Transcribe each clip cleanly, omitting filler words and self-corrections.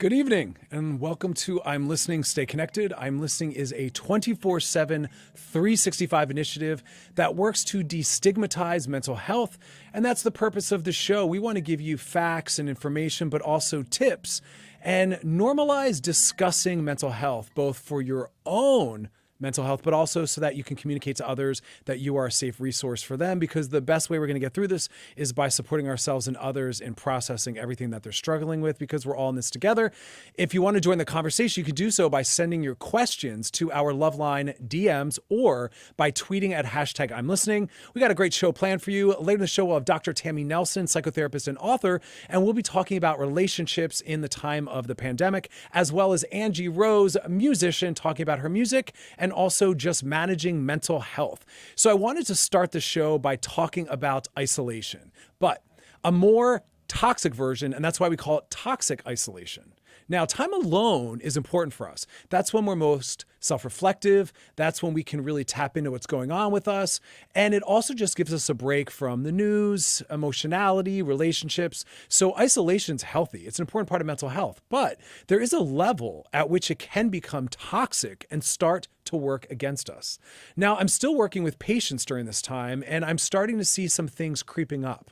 Good evening and welcome to I'm Listening, Stay Connected. I'm Listening is a 24/7, 365 initiative that works to destigmatize mental health. And that's the purpose of the show. We want to give you facts and information, but also tips and normalize discussing mental health, both for your own mental health, but also so that you can communicate to others that you are a safe resource for them, because the best way we're going to get through this is by supporting ourselves and others in processing everything that they're struggling with, because we're all in this together. If you want to join the conversation, you can do so by sending your questions to our Loveline DMs or by tweeting at hashtag I'm Listening. We got a great show planned for you. Later in the show, we'll have Dr. Tammy Nelson, psychotherapist and author, and we'll be talking about relationships in the time of the pandemic, as well as Angie Rose, musician, talking about her music and also just managing mental health. So I wanted to start the show by talking about isolation, but a more toxic version, and that's why we call it toxic isolation. Now, time alone is important for us. That's when we're most self-reflective. That's when we can really tap into what's going on with us. And it also just gives us a break from the news, emotionality, relationships. So isolation's healthy. It's an important part of mental health. But there is a level at which it can become toxic and start to work against us. Now, I'm still working with patients during this time, and I'm starting to see some things creeping up.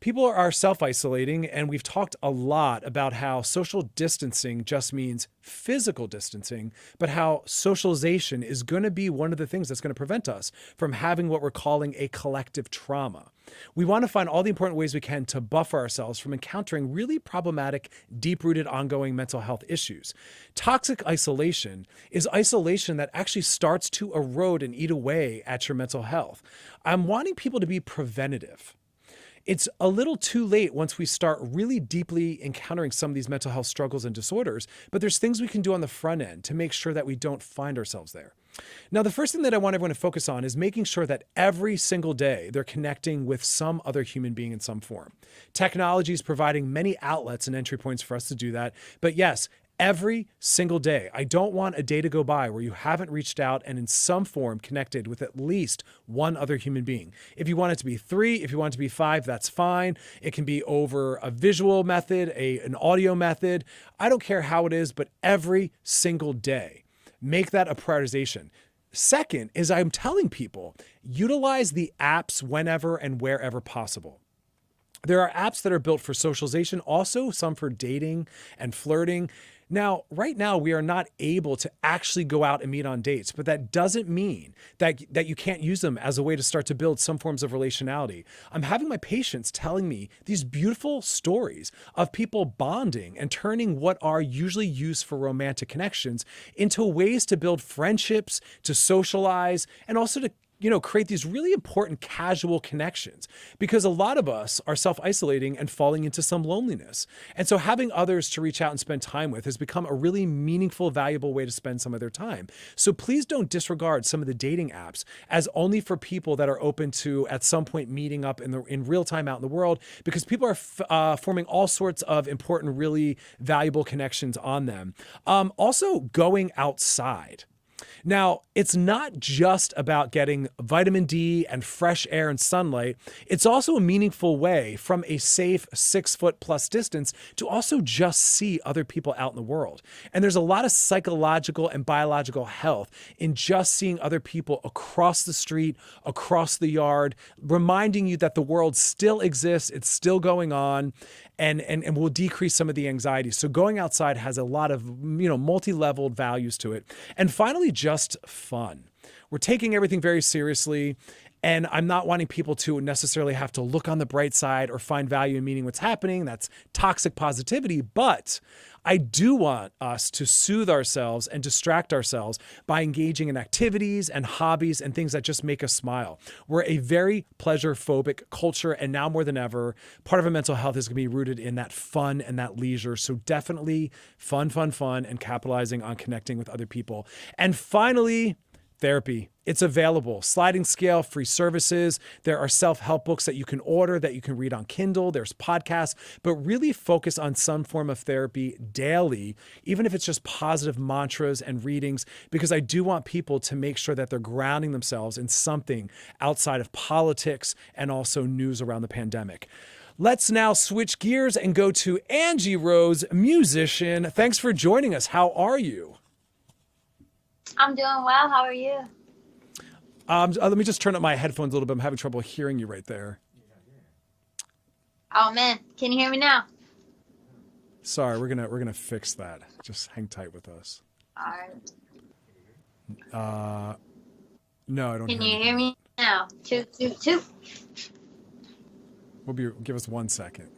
People are self-isolating, and we've talked a lot about how social distancing just means physical distancing, but how socialization is going to be one of the things that's going to prevent us from having what we're calling a collective trauma. We want to find all the important ways we can to buffer ourselves from encountering really problematic, deep-rooted, ongoing mental health issues. Toxic isolation is isolation that actually starts to erode and eat away at your mental health. I'm wanting people to be preventative. It's a little too late once we start really deeply encountering some of these mental health struggles and disorders, but there's things we can do on the front end to make sure that we don't find ourselves there. Now, the first thing that I want everyone to focus on is making sure that every single day they're connecting with some other human being in some form. Technology is providing many outlets and entry points for us to do that, but yes, every single day. I don't want a day to go by where you haven't reached out and in some form connected with at least one other human being. If you want it to be 3, if you want it to be 5, that's fine. It can be over a visual method, an audio method. I don't care how it is, but every single day, make that a prioritization. Second is I'm telling people, utilize the apps whenever and wherever possible. There are apps that are built for socialization, also some for dating and flirting. Now, right now, we are not able to actually go out and meet on dates, but that doesn't mean that you can't use them as a way to start to build some forms of relationality. I'm having my patients telling me these beautiful stories of people bonding and turning what are usually used for romantic connections into ways to build friendships, to socialize, and also to create these really important casual connections, because a lot of us are self-isolating and falling into some loneliness. And so having others to reach out and spend time with has become a really meaningful, valuable way to spend some of their time. So please don't disregard some of the dating apps as only for people that are open to, at some point, meeting up in real time out in the world, because people are forming all sorts of important, really valuable connections on them. Also, going outside. Now, it's not just about getting vitamin D and fresh air and sunlight. It's also a meaningful way from a safe 6-foot+ distance to also just see other people out in the world. And there's a lot of psychological and biological health in just seeing other people across the street, across the yard, reminding you that the world still exists, it's still going on, and will decrease some of the anxiety. So going outside has a lot of, multi-leveled values to it. And finally, just fun. We're taking everything very seriously, and I'm not wanting people to necessarily have to look on the bright side or find value in meaning what's happening. That's toxic positivity, but I do want us to soothe ourselves and distract ourselves by engaging in activities and hobbies and things that just make us smile. We're a very pleasure-phobic culture, and now more than ever, part of our mental health is going to be rooted in that fun and that leisure. So definitely fun, and capitalizing on connecting with other people. And finally, therapy. It's available. Sliding scale, free services. There are self-help books that you can order, that you can read on Kindle. There's podcasts, but really focus on some form of therapy daily, even if it's just positive mantras and readings, because I do want people to make sure that they're grounding themselves in something outside of politics and also news around the pandemic. Let's now switch gears and go to Angie Rose, musician. Thanks for joining us. How are you? I'm doing well. How are you? Let me just turn up my headphones a little bit. I'm having trouble hearing you right there. Oh man, can you hear me now? Sorry, we're gonna fix that. Just hang tight with us. All right. No, I don't. Can you hear me now? 2, 2, 2. Give us 1 second.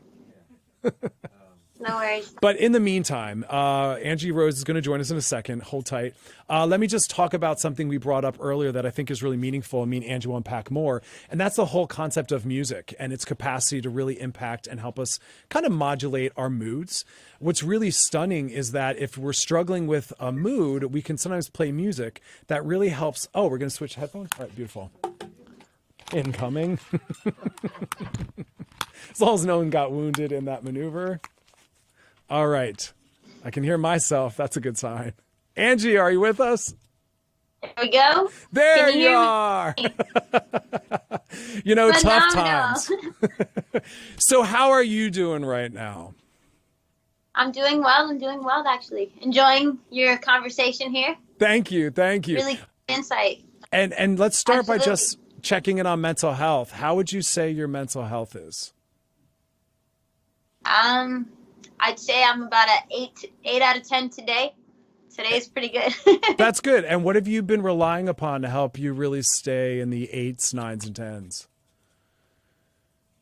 No worries. But in the meantime, Angie Rose is going to join us in a second. Hold tight. Let me just talk about something we brought up earlier that I think is really meaningful, and me and Angie will unpack more. And that's the whole concept of music and its capacity to really impact and help us kind of modulate our moods. What's really stunning is that if we're struggling with a mood, we can sometimes play music that really helps. Oh, we're going to switch headphones? All right, beautiful. Incoming. As long as no one got wounded in that maneuver. All right. I can hear myself. That's a good sign. Angie, are you with us? There we go. There you are. Tough times. So how are you doing right now? I'm doing well, actually. Enjoying your conversation here. Thank you. Really good insight. And let's start Absolutely. by just checking in on mental health. How would you say your mental health is? I'd say I'm about an 8 out of 10 today. Today's pretty good. That's good. And what have you been relying upon to help you really stay in the 8s, 9s, and 10s?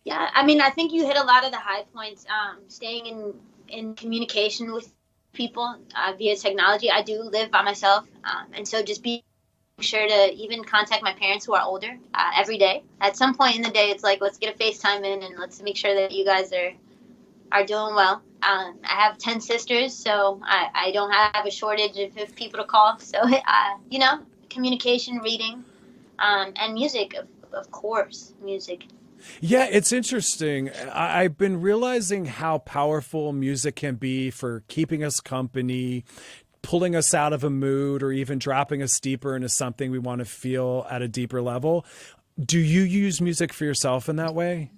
Yeah, I mean, I think you hit a lot of the high points. Staying in communication with people via technology. I do live by myself, and so just be sure to even contact my parents who are older every day. At some point in the day, it's like, let's get a FaceTime in and let's make sure that you guys are doing well. I have 10 sisters, so I don't have a shortage of people to call. So, communication, reading, and music, of course, music. Yeah, it's interesting. I've been realizing how powerful music can be for keeping us company, pulling us out of a mood, or even dropping us deeper into something we want to feel at a deeper level. Do you use music for yourself in that way?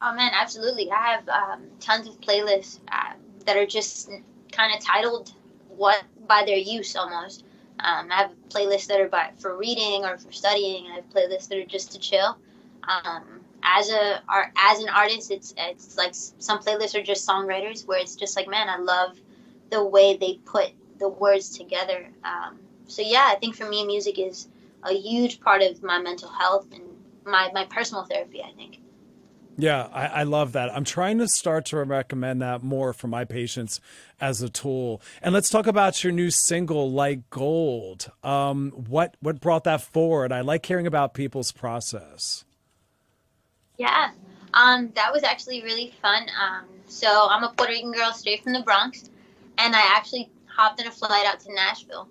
Oh man, absolutely. I have tons of playlists that are just kind of titled what by their use almost. I have playlists that are for reading or for studying. I have playlists that are just to chill. As an artist, it's like some playlists are just songwriters where it's just like, man, I love the way they put the words together. So yeah, I think for me, music is a huge part of my mental health and my personal therapy, I think. Yeah, I love that. I'm trying to start to recommend that more for my patients as a tool. And let's talk about your new single, Like Gold. What brought that forward? I like hearing about people's process. Yeah, that was actually really fun. So I'm a Puerto Rican girl straight from the Bronx, and I actually hopped on a flight out to Nashville.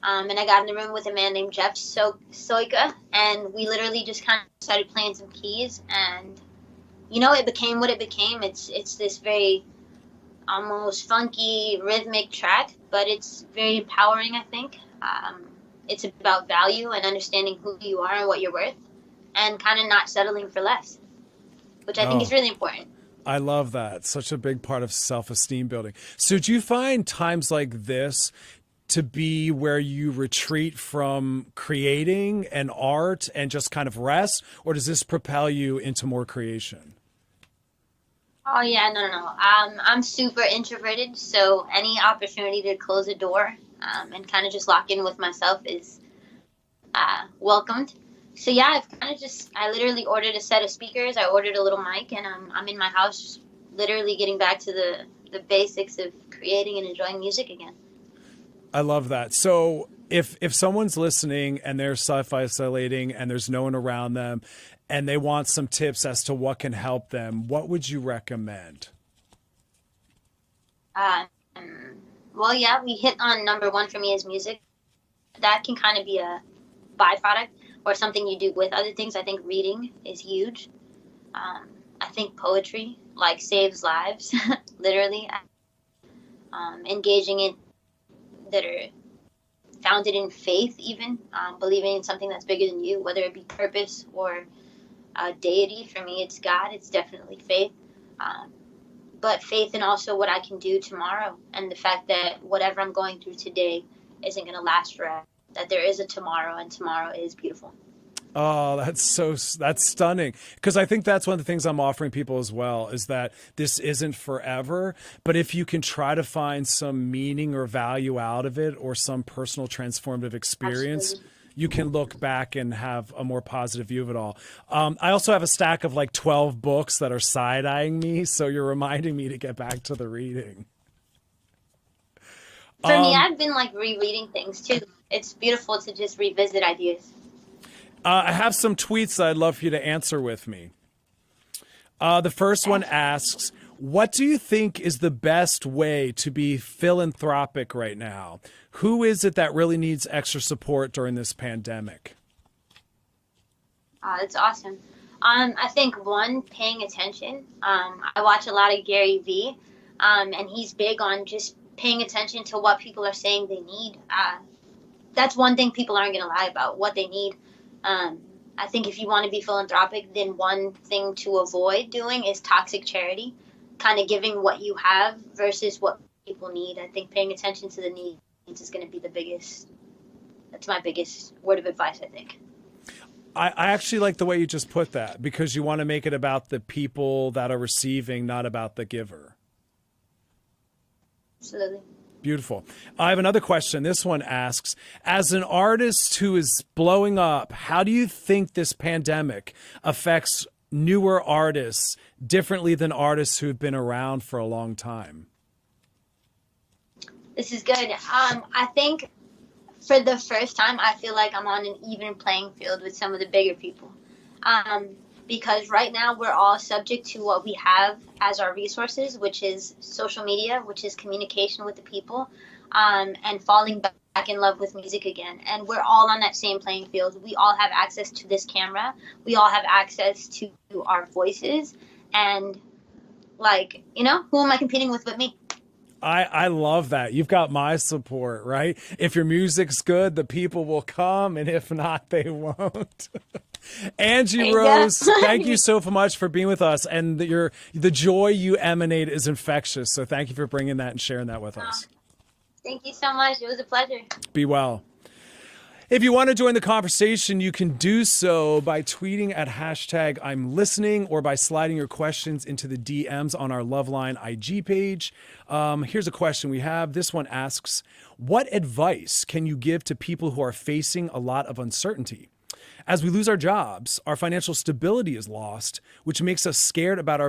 And I got in the room with a man named Jeff Soika, and we literally just kind of started playing some keys, and it became what it became. It's this very almost funky, rhythmic track, but it's very empowering, I think. It's about value and understanding who you are and what you're worth, and kind of not settling for less, which I think is really important. I love that. Such a big part of self-esteem building. So do you find times like this to be where you retreat from creating and art and just kind of rest, or does this propel you into more creation? Oh yeah, no. I'm super introverted, so any opportunity to close a door and kind of just lock in with myself is welcomed. So yeah, I literally ordered a set of speakers. I ordered a little mic, and I'm in my house, just literally getting back to the basics of creating and enjoying music again. I love that. So if someone's listening and they're self-isolating and there's no one around them and they want some tips as to what can help them, what would you recommend? Well, yeah, we hit on number one for me is music. That can kind of be a byproduct or something you do with other things. I think reading is huge. I think poetry saves lives, literally. Engaging in that are founded in faith, even believing in something that's bigger than you, whether it be purpose or deity. For me, it's God. It's definitely faith. But faith in also what I can do tomorrow, and the fact that whatever I'm going through today isn't going to last forever, that there is a tomorrow, and tomorrow is beautiful. Oh, that's stunning. Because I think that's one of the things I'm offering people as well, is that this isn't forever, but if you can try to find some meaning or value out of it, or some personal transformative experience, Absolutely. you can look back and have a more positive view of it all. I also have a stack of like 12 books that are side-eyeing me, so you're reminding me to get back to the reading. For me, I've been like rereading things too. It's beautiful to just revisit ideas. I have some tweets that I'd love for you to answer with me. The first one asks, what do you think is the best way to be philanthropic right now? Who is it that really needs extra support during this pandemic? That's awesome. I think one, paying attention. I watch a lot of Gary Vee, and he's big on just paying attention to what people are saying they need. That's one thing people aren't going to lie about, what they need. I think if you want to be philanthropic, then one thing to avoid doing is toxic charity, kind of giving what you have versus what people need. I think paying attention to the needs is going to be that's my biggest word of advice, I think. I actually like the way you just put that, because you want to make it about the people that are receiving, not about the giver. Absolutely. Beautiful. I have another question. This one asks, as an artist who is blowing up, how do you think this pandemic affects newer artists differently than artists who've been around for a long time? This is good. I think for the first time, I feel like I'm on an even playing field with some of the bigger people. Because right now we're all subject to what we have as our resources, which is social media, which is communication with the people, and falling back in love with music again. And we're all on that same playing field. We all have access to this camera. We all have access to our voices. And like, who am I competing with but me? I love that. You've got my support, right? If your music's good, the people will come, and if not, they won't. Angie Rose, thank you so much for being with us, and the joy you emanate is infectious. So thank you for bringing that and sharing that with us. Thank you so much. It was a pleasure. Be well. If you want to join the conversation, you can do so by tweeting at #I'mListening or by sliding your questions into the DMs on our Loveline IG page. Here's a question we have. This one asks, what advice can you give to people who are facing a lot of uncertainty? As we lose our jobs, our financial stability is lost, which makes us scared about our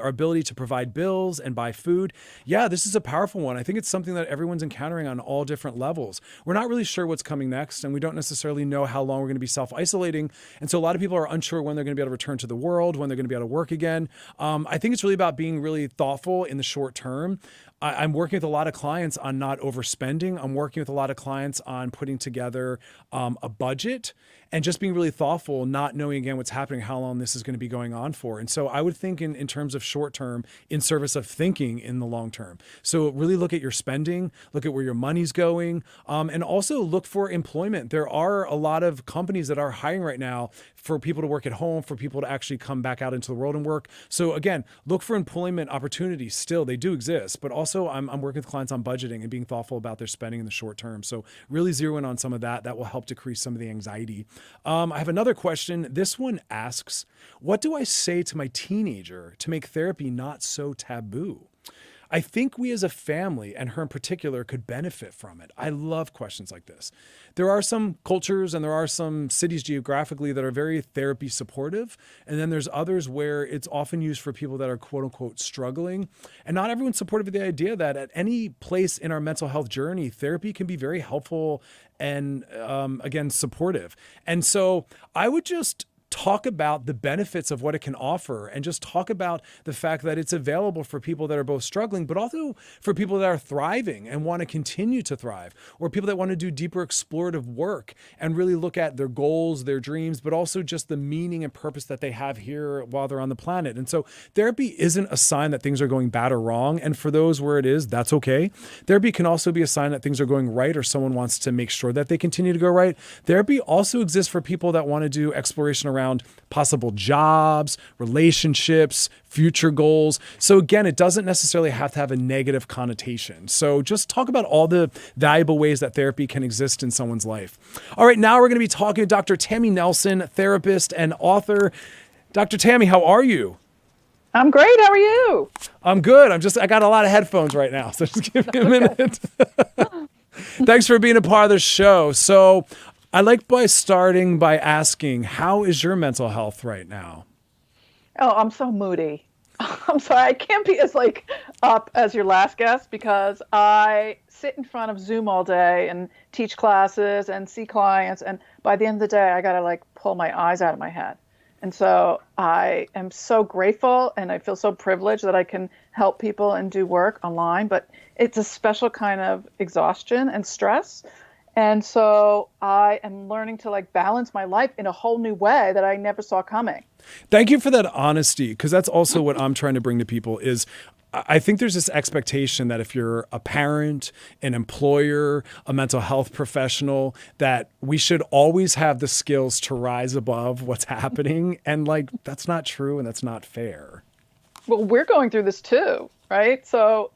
ability to provide bills and buy food. Yeah, this is a powerful one. I think it's something that everyone's encountering on all different levels. We're not really sure what's coming next, and we don't necessarily know how long we're going to be self-isolating. And so a lot of people are unsure when they're going to be able to return to the world, when they're going to be able to work again. I think it's really about being really thoughtful in the short term. I'm working with a lot of clients on not overspending. I'm working with a lot of clients on putting together a budget and just being really thoughtful, not knowing again what's happening, how long this is going to be going on for. And so I would think in terms of short term in service of thinking in the long term. So really look at your spending, look at where your money's going, and also look for employment. There are a lot of companies that are hiring right now for people to work at home, for people to actually come back out into the world and work. So again, look for employment opportunities. Still, they do exist, but also I'm working with clients on budgeting and being thoughtful about their spending in the short term. So really zero in on some of that. That will help decrease some of the anxiety. I have another question. This one asks, what do I say to my teenager to make therapy not so taboo? I think we as a family, and her in particular, could benefit from it. I love questions like this. There are some cultures and there are some cities geographically that are very therapy supportive. And then there's others where it's often used for people that are quote unquote struggling. And not everyone's supportive of the idea that at any place in our mental health journey, therapy can be very helpful and again, supportive. And so I would just talk about the benefits of what it can offer and just talk about the fact that it's available for people that are both struggling, but also for people that are thriving and want to continue to thrive, or people that want to do deeper explorative work and really look at their goals, their dreams, but also just the meaning and purpose that they have here while they're on the planet. And so therapy isn't a sign that things are going bad or wrong. And for those where it is, that's okay. Therapy can also be a sign that things are going right, or someone wants to make sure that they continue to go right. Therapy also exists for people that want to do exploration around around possible jobs, relationships, future goals. So again, it doesn't necessarily have to have a negative connotation. So just talk about all the valuable ways that therapy can exist in someone's life. All right, now we're going to be talking to Dr. Tammy Nelson, therapist and author. Dr. Tammy, how are you? I'm great. How are you? I'm good. I got a lot of headphones right now, so just give me a minute. Thanks for being a part of the show. So I like by starting by asking, how is your mental health right now? Oh, I'm so moody. I'm sorry. I can't be as up as your last guest because I sit in front of Zoom all day and teach classes and see clients. And by the end of the day, I got to pull my eyes out of my head. And so I am so grateful and I feel so privileged that I can help people and do work online, but it's a special kind of exhaustion and stress. And so I am learning to balance my life in a whole new way that I never saw coming. Thank you for that honesty, because that's also what I'm trying to bring to people is I think there's this expectation that if you're a parent, an employer, a mental health professional, that we should always have the skills to rise above what's happening. And that's not true and that's not fair. Well, we're going through this too, right? So,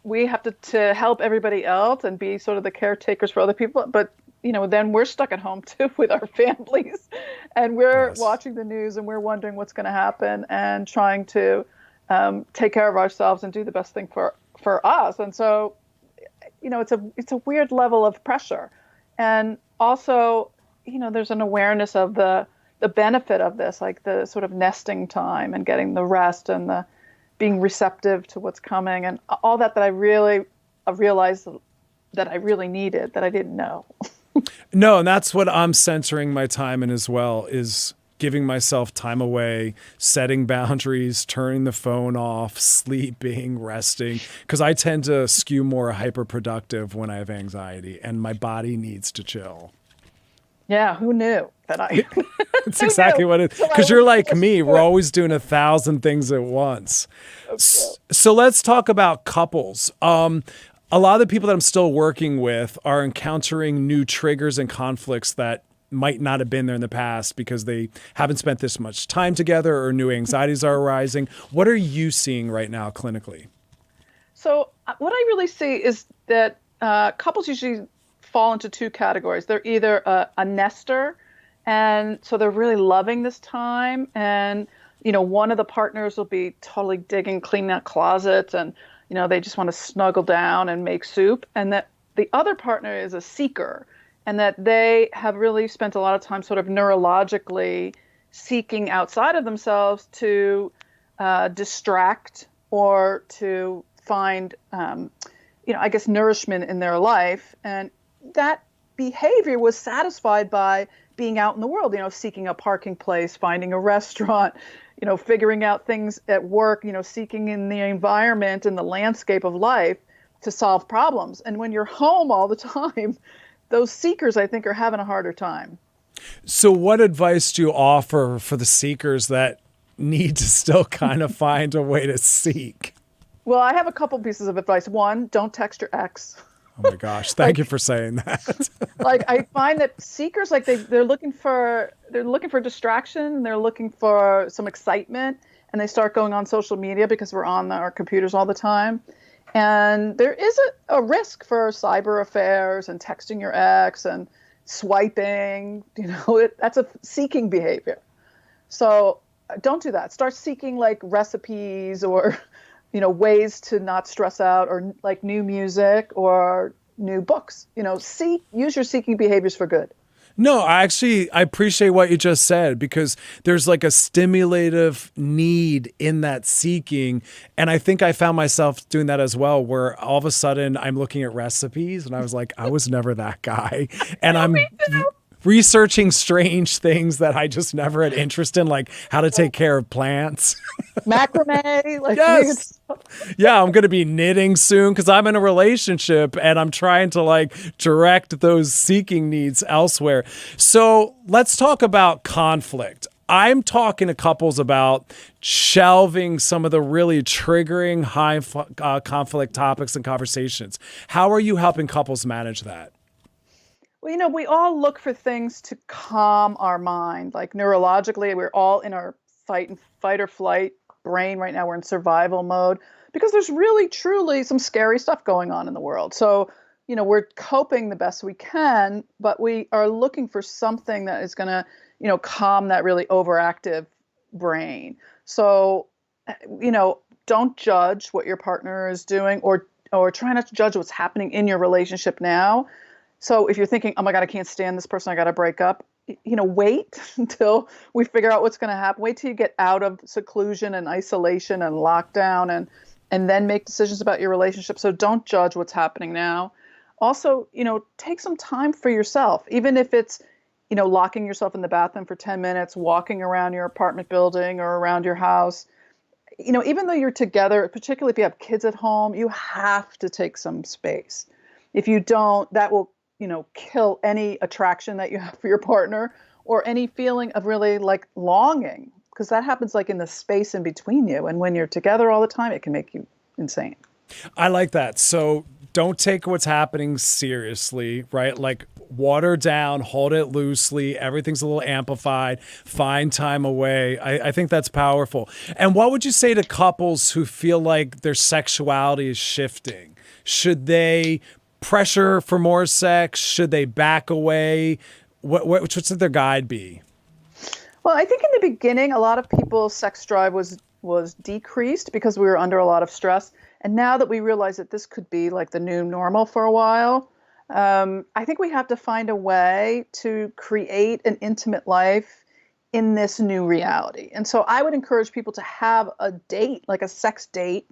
we have to help everybody else and be sort of the caretakers for other people. But, then we're stuck at home too with our families and we're watching the news and we're wondering what's going to happen and trying to take care of ourselves and do the best thing for us. And so, it's a weird level of pressure. And also, there's an awareness of the benefit of this, the sort of nesting time and getting the rest and the being receptive to what's coming and all that I realized that I really needed that I didn't know. No, and that's what I'm centering my time in as well, is giving myself time away, setting boundaries, turning the phone off, sleeping, resting, because I tend to skew more hyperproductive when I have anxiety and my body needs to chill. Yeah, who knew that I... It's exactly what it is. Because you're like me, we're always doing 1,000 things at once. So let's talk about couples. A lot of the people that I'm still working with are encountering new triggers and conflicts that might not have been there in the past because they haven't spent this much time together or new anxieties are arising. What are you seeing right now clinically? So what I really see is that couples usually fall into two categories. They're either a nester, and so they're really loving this time. And, one of the partners will be totally digging, cleaning out closets and, they just want to snuggle down and make soup. And that the other partner is a seeker, and that they have really spent a lot of time sort of neurologically seeking outside of themselves to distract or to find, nourishment in their life. And that behavior was satisfied by being out in the world, seeking a parking place, finding a restaurant, figuring out things at work, seeking in the environment and the landscape of life to solve problems. And when you're home all the time, those seekers, I think, are having a harder time. So what advice do you offer for the seekers that need to still kind of find a way to seek? Well, I have a couple pieces of advice. One, don't text your ex. Oh my gosh. Thank you for saying that. I find that seekers, they're looking for distraction. They're looking for some excitement, and they start going on social media because we're on our computers all the time. And there is a risk for cyber affairs and texting your ex and swiping, that's a seeking behavior. So don't do that. Start seeking recipes or, ways to not stress out, or new music or new books. Use your seeking behaviors for good. No, I appreciate what you just said, because there's a stimulative need in that seeking. And I think I found myself doing that as well, where all of a sudden I'm looking at recipes and I was like, I was never that guy. And I'm researching strange things that I just never had interest in, like how to take care of plants. Macrame. Yes. Yeah, I'm going to be knitting soon because I'm in a relationship and I'm trying to direct those seeking needs elsewhere. So let's talk about conflict. I'm talking to couples about shelving some of the really triggering high conflict topics and conversations. How are you helping couples manage that? Well, we all look for things to calm our mind. Like neurologically, we're all in our fight or flight brain right now. We're in survival mode because there's really, truly some scary stuff going on in the world. So, we're coping the best we can, but we are looking for something that is going to, calm that really overactive brain. So, don't judge what your partner is doing, or try not to judge what's happening in your relationship now. So if you're thinking, oh my God, I can't stand this person, I got to break up, wait until we figure out what's going to happen. Wait till you get out of seclusion and isolation and lockdown, and then make decisions about your relationship. So don't judge what's happening now. Also, take some time for yourself, even if it's, locking yourself in the bathroom for 10 minutes, walking around your apartment building or around your house. Even though you're together, particularly if you have kids at home, you have to take some space. If you don't, that will kill any attraction that you have for your partner or any feeling of really like longing, because that happens like in the space in between you. And when you're together all the time, it can make you insane. I like that. So don't take what's happening seriously, right? Like water down, hold it loosely. Everything's a little amplified. Find time away. I think that's powerful. And what would you say to couples who feel like their sexuality is shifting? Should they pressure for more sex? Should they back away? What should their guide be? Well, I think in the beginning, a lot of people's sex drive was decreased because we were under a lot of stress. And now that we realize that this could be like the new normal for a while, I think we have to find a way to create an intimate life in this new reality. And so I would encourage people to have a date, like a sex date,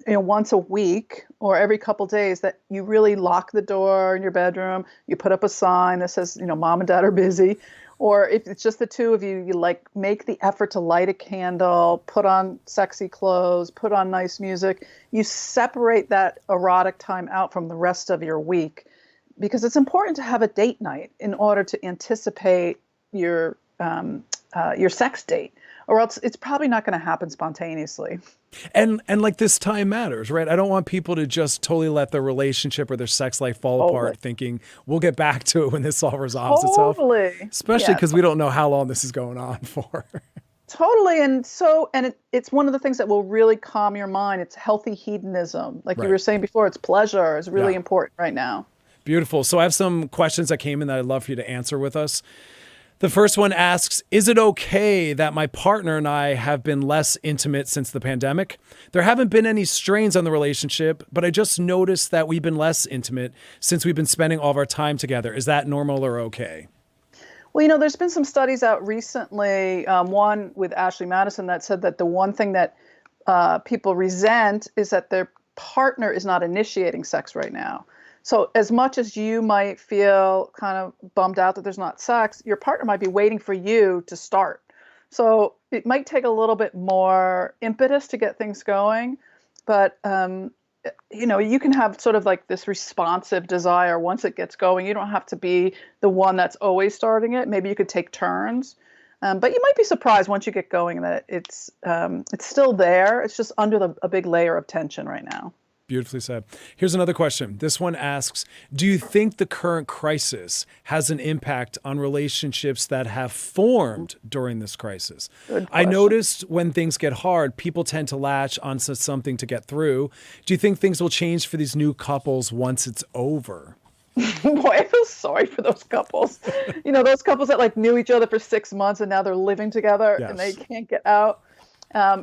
once a week or every couple days, that you really lock the door in your bedroom. You put up a sign that says, mom and dad are busy. Or if it's just the two of you, you like make the effort to light a candle, put on sexy clothes, put on nice music. You separate that erotic time out from the rest of your week, because it's important to have a date night in order to anticipate your sex date, or else it's probably not going to happen spontaneously. And like this time matters, right? I don't want people to just totally let their relationship or their sex life fall apart thinking we'll get back to it when this all resolves itself. Especially because we don't know how long this is going on for. Totally. And it's one of the things that will really calm your mind. It's healthy hedonism. Like you were saying before, it's pleasure is really important right now. Beautiful. So I have some questions that came in that I'd love for you to answer with us. The first one asks, is it okay that my partner and I have been less intimate since the pandemic? There haven't been any strains on the relationship, but I just noticed that we've been less intimate since we've been spending all of our time together. Is that normal or okay? Well, there's been some studies out recently, one with Ashley Madison, that said that the one thing that people resent is that their partner is not initiating sex right now. So as much as you might feel kind of bummed out that there's not sex, your partner might be waiting for you to start. So it might take a little bit more impetus to get things going. But, you can have sort of like this responsive desire once it gets going. You don't have to be the one that's always starting it. Maybe you could take turns. But you might be surprised once you get going that it's still there. It's just under a big layer of tension right now. Beautifully said. Here's another question. This one asks, do you think the current crisis has an impact on relationships that have formed during this crisis? I noticed when things get hard, people tend to latch onto something to get through. Do you think things will change for these new couples once it's over? Boy, I feel sorry for those couples. Those couples that like knew each other for 6 months and now they're living together and they can't get out.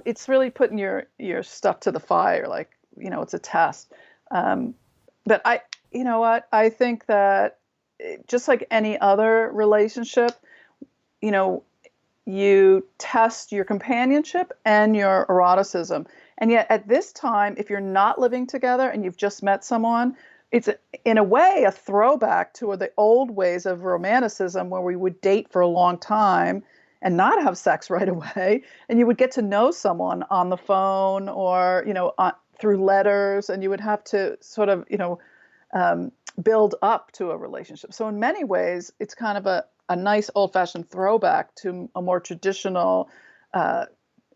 It's really putting your stuff to the fire. Like, it's a test. But I think that just like any other relationship, you test your companionship and your eroticism. And yet at this time, if you're not living together and you've just met someone, it's in a way a throwback to the old ways of romanticism where we would date for a long time and not have sex right away. And you would get to know someone on the phone or, through letters, and you would have to sort of, build up to a relationship. So in many ways, it's kind of a nice old-fashioned throwback to a more traditional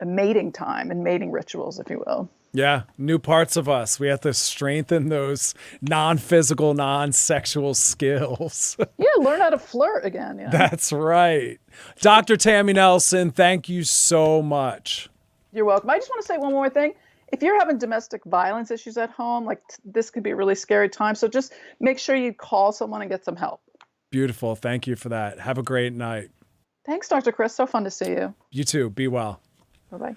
mating time and mating rituals, if you will. Yeah, new parts of us. We have to strengthen those non-physical, non-sexual skills. Yeah, learn how to flirt again. Yeah. That's right. Dr. Tammy Nelson, thank you so much. You're welcome. I just want to say one more thing. If you're having domestic violence issues at home, like this could be a really scary time. So just make sure you call someone and get some help. Beautiful. Thank you for that. Have a great night. Thanks, Dr. Chris. So fun to see you. You too. Be well. Bye-bye.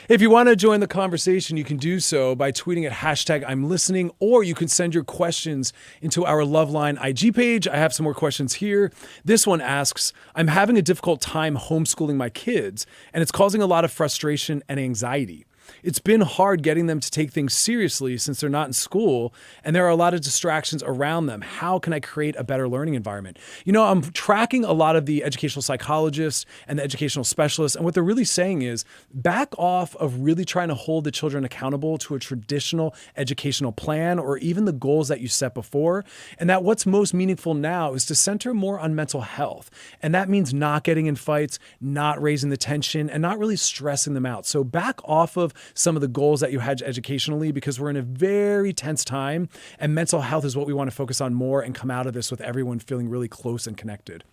If you want to join the conversation, you can do so by tweeting at hashtag I'm listening, or you can send your questions into our Loveline IG page. I have some more questions here. This one asks, I'm having a difficult time homeschooling my kids, and it's causing a lot of frustration and anxiety. It's been hard getting them to take things seriously since they're not in school and there are a lot of distractions around them. How can I create a better learning environment? You know, I'm tracking a lot of the educational psychologists and the educational specialists, and what they're really saying is back off of really trying to hold the children accountable to a traditional educational plan or even the goals that you set before, and that what's most meaningful now is to center more on mental health. And that means not getting in fights, not raising the tension, and not really stressing them out. So back off of some of the goals that you had educationally, because we're in a very tense time and mental health is what we want to focus on more and come out of this with everyone feeling really close and connected.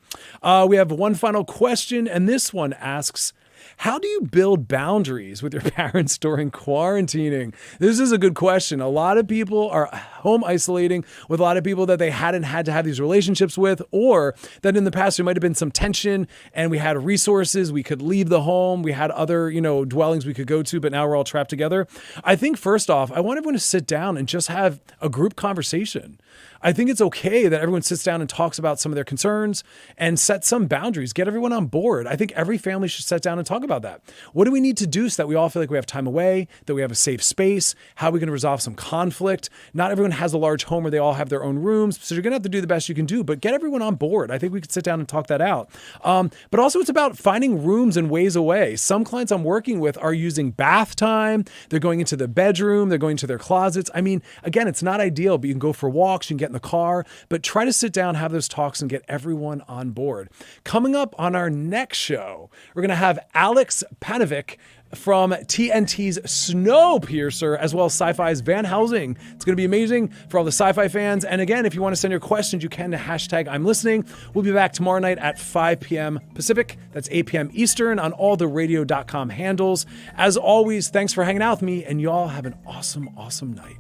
We have one final question, and this one asks, how do you build boundaries with your parents during quarantining? This is a good question. A lot of people are home isolating with a lot of people that they hadn't had to have these relationships with, or that in the past there might have been some tension and we had resources. We could leave the home. We had other, dwellings we could go to, but now we're all trapped together. I think first off, I want everyone to sit down and just have a group conversation. I think it's okay that everyone sits down and talks about some of their concerns and set some boundaries, get everyone on board. I think every family should sit down and talk about that. What do we need to do so that we all feel like we have time away, that we have a safe space? How are we going to resolve some conflict? Not everyone has a large home where they all have their own rooms, so you're going to have to do the best you can do, but get everyone on board. I think we could sit down and talk that out. But also it's about finding rooms and ways away. Some clients I'm working with are using bath time. They're going into the bedroom. They're going to their closets. I mean, again, it's not ideal, but you can go for walks, you can get in the car, but try to sit down, have those talks, and get everyone on board. Coming up on our next show, we're going to have Alex Panovic from TNT's Snowpiercer, as well as Sci-Fi's Van Helsing. It's going to be amazing for all the sci-fi fans. And again, if you want to send your questions, you can to hashtag I'm listening. We'll be back tomorrow night at 5 p.m. Pacific. That's 8 p.m. Eastern on all the radio.com handles. As always, thanks for hanging out with me, and y'all have an awesome, awesome night.